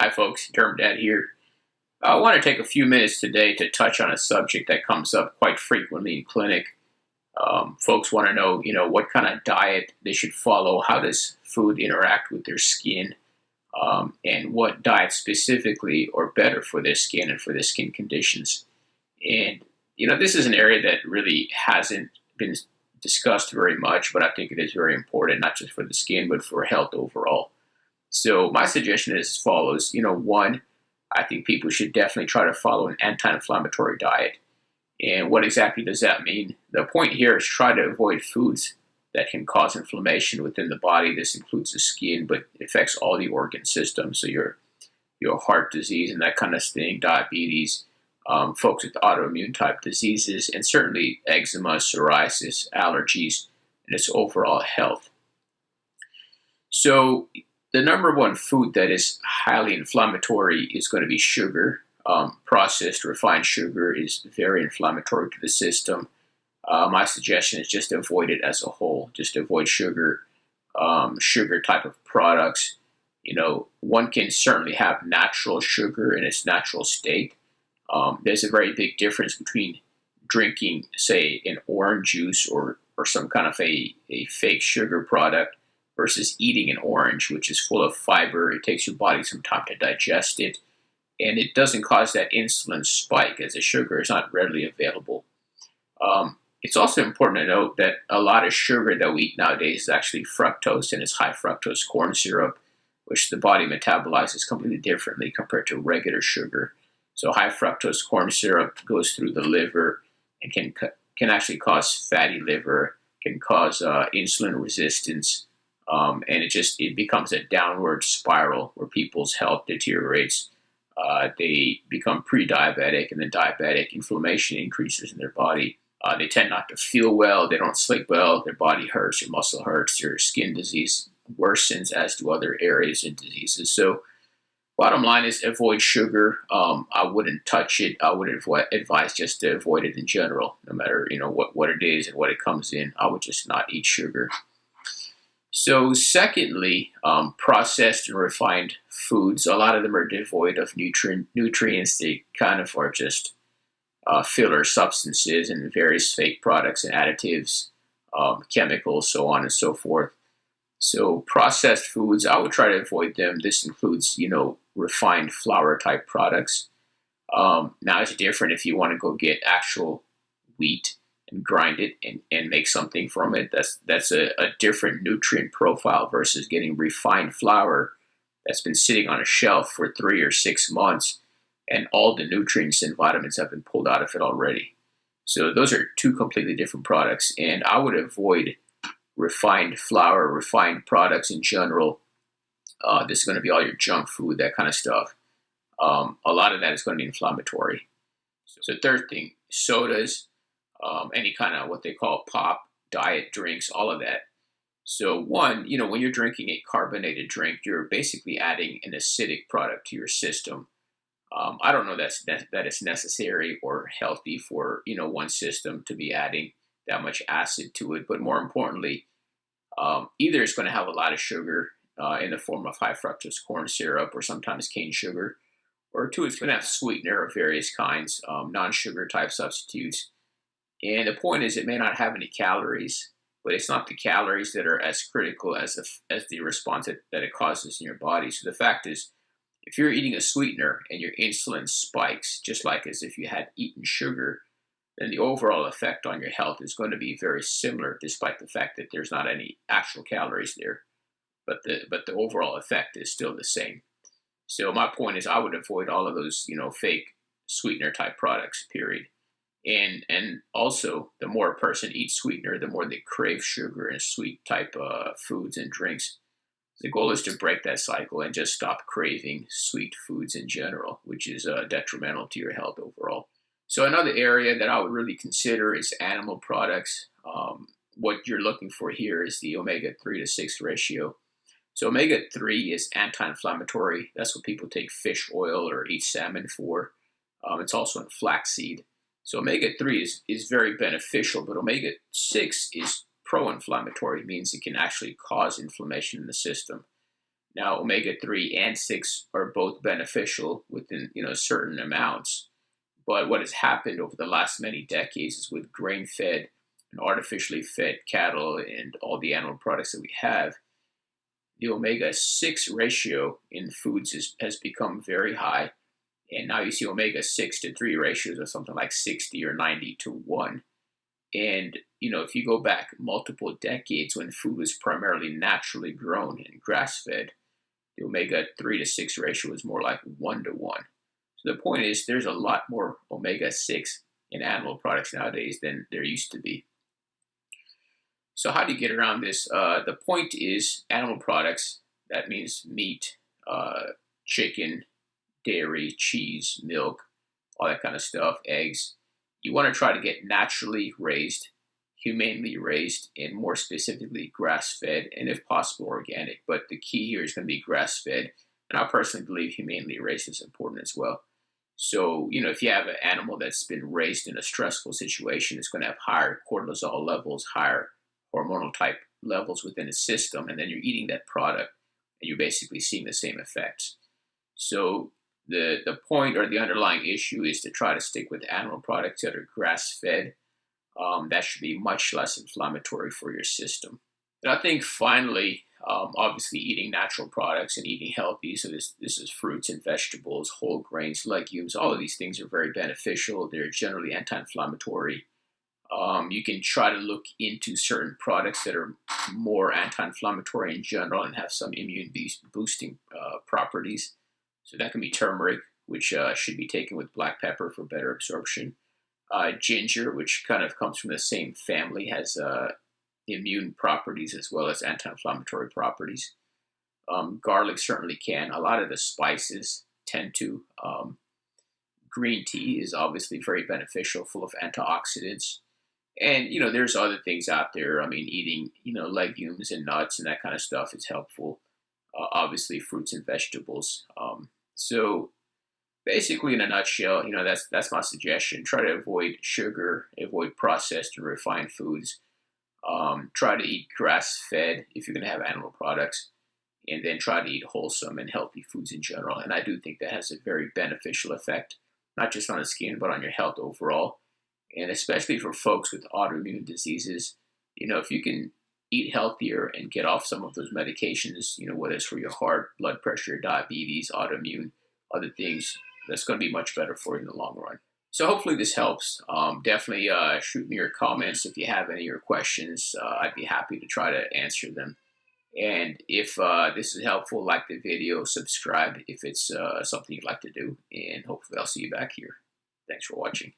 Hi folks, Derm Dad here. I want to take a few minutes today to touch on a subject that comes up quite frequently in clinic. Folks want to know, what kind of diet they should follow, how does food interact with their skin, and what diets specifically are better for their skin and for their skin conditions. And, this is an area that really hasn't been discussed very much, but I think it is very important, not just for the skin, but for health overall. So my suggestion is as follows. One, I think people should definitely try to follow an anti-inflammatory diet. And what exactly does that mean? The point here is try to avoid foods that can cause inflammation within the body. This includes the skin, but it affects all the organ systems. So your heart disease and that kind of thing, diabetes, folks with autoimmune type diseases, and certainly eczema, psoriasis, allergies, and its overall health. So the number one food that is highly inflammatory is going to be sugar. Processed refined sugar is very inflammatory to the system. My suggestion is just avoid it as a whole. Just avoid sugar, sugar type of products. One can certainly have natural sugar in its natural state. There's a very big difference between drinking, say, an orange juice or some kind of a fake sugar product versus eating an orange, which is full of fiber. It takes your body some time to digest it, and it doesn't cause that insulin spike as the sugar is not readily available. It's also important to note that a lot of sugar that we eat nowadays is actually fructose, and it's high fructose corn syrup, which the body metabolizes completely differently compared to regular sugar. So high fructose corn syrup goes through the liver and can actually cause fatty liver, can cause insulin resistance, and it becomes a downward spiral where people's health deteriorates. They become pre-diabetic, and then diabetic inflammation increases in their body. They tend not to feel well. They don't sleep well. Their body hurts. Your muscle hurts. Your skin disease worsens, as do other areas and diseases. So bottom line is avoid sugar. I wouldn't touch it. I would advise just to avoid it in general, no matter what it is and what it comes in. I would just not eat sugar. So secondly, processed and refined foods, a lot of them are devoid of nutrients. They kind of are just filler substances and various fake products and additives, chemicals, so on and so forth. So processed foods, I would try to avoid them. This includes, refined flour type products. Now it's different if you want to go get actual wheat and grind it and make something from it. That's a different nutrient profile versus getting refined flour that's been sitting on a shelf for 3 or 6 months, and all the nutrients and vitamins have been pulled out of it already. So those are two completely different products, and I would avoid refined flour, refined products in general. This is going to be all your junk food, that kind of stuff. A lot of that is going to be inflammatory. So third thing, sodas, any kind of what they call pop, diet drinks, all of that. So one, when you're drinking a carbonated drink, you're basically adding an acidic product to your system. I don't know that it's necessary or healthy for, one system to be adding that much acid to it. But more importantly, either it's going to have a lot of sugar in the form of high fructose corn syrup or sometimes cane sugar, or two, it's going to have sweetener of various kinds, non-sugar type substitutes. And the point is, it may not have any calories, but it's not the calories that are as critical as the response that it causes in your body. So the fact is, if you're eating a sweetener and your insulin spikes, just like as if you had eaten sugar, then the overall effect on your health is going to be very similar, despite the fact that there's not any actual calories there. But the overall effect is still the same. So my point is, I would avoid all of those, fake sweetener type products, period. And also, the more a person eats sweetener, the more they crave sugar and sweet type foods and drinks. The goal is to break that cycle and just stop craving sweet foods in general, which is detrimental to your health overall. So another area that I would really consider is animal products. What you're looking for here is the omega-3 to 6 ratio. So omega-3 is anti-inflammatory. That's what people take fish oil or eat salmon for. It's also in flaxseed. So omega-3 is very beneficial, but omega-6 is pro-inflammatory. It means it can actually cause inflammation in the system. Now, omega-3 and 6 are both beneficial within, certain amounts. But what has happened over the last many decades is with grain-fed and artificially fed cattle and all the animal products that we have, the omega-6 ratio in foods has become very high. And now you see omega-6 to 3 ratios of something like 60 or 90 to 1. And, if you go back multiple decades when food was primarily naturally grown and grass-fed, the omega-3 to 6 ratio is more like 1 to 1. So the point is there's a lot more omega-6 in animal products nowadays than there used to be. So how do you get around this? The point is animal products, that means meat, chicken, dairy, cheese, milk, all that kind of stuff, eggs. You want to try to get naturally raised, humanely raised, and more specifically grass-fed, and if possible organic. But the key here is going to be grass-fed, and I personally believe humanely raised is important as well. So, if you have an animal that's been raised in a stressful situation, it's going to have higher cortisol levels, higher hormonal type levels within its system, and then you're eating that product, and you're basically seeing the same effects. So the point or the underlying issue is to try to stick with animal products that are grass-fed. That should be much less inflammatory for your system. And I think finally, obviously eating natural products and eating healthy, so this is fruits and vegetables, whole grains, legumes, all of these things are very beneficial. They're generally anti-inflammatory. You can try to look into certain products that are more anti-inflammatory in general and have some immune boosting properties. So that can be turmeric, which should be taken with black pepper for better absorption. Ginger, which kind of comes from the same family, has immune properties as well as anti-inflammatory properties. Garlic certainly can. A lot of the spices tend to. Green tea is obviously very beneficial, full of antioxidants. And, there's other things out there. I mean, eating, legumes and nuts and that kind of stuff is helpful. Obviously, fruits and vegetables. So basically, in a nutshell, that's my suggestion. Try to avoid sugar, avoid processed and refined foods. Try to eat grass-fed if you're going to have animal products. And then try to eat wholesome and healthy foods in general. And I do think that has a very beneficial effect, not just on the skin, but on your health overall. And especially for folks with autoimmune diseases, if you can eat healthier and get off some of those medications, whether it's for your heart, blood pressure, diabetes, autoimmune, other things, that's going to be much better for you in the long run. So hopefully this helps. Definitely shoot me your comments if you have any of your questions. I'd be happy to try to answer them. And if this is helpful, like the video, subscribe if it's something you'd like to do. And hopefully I'll see you back here. Thanks for watching.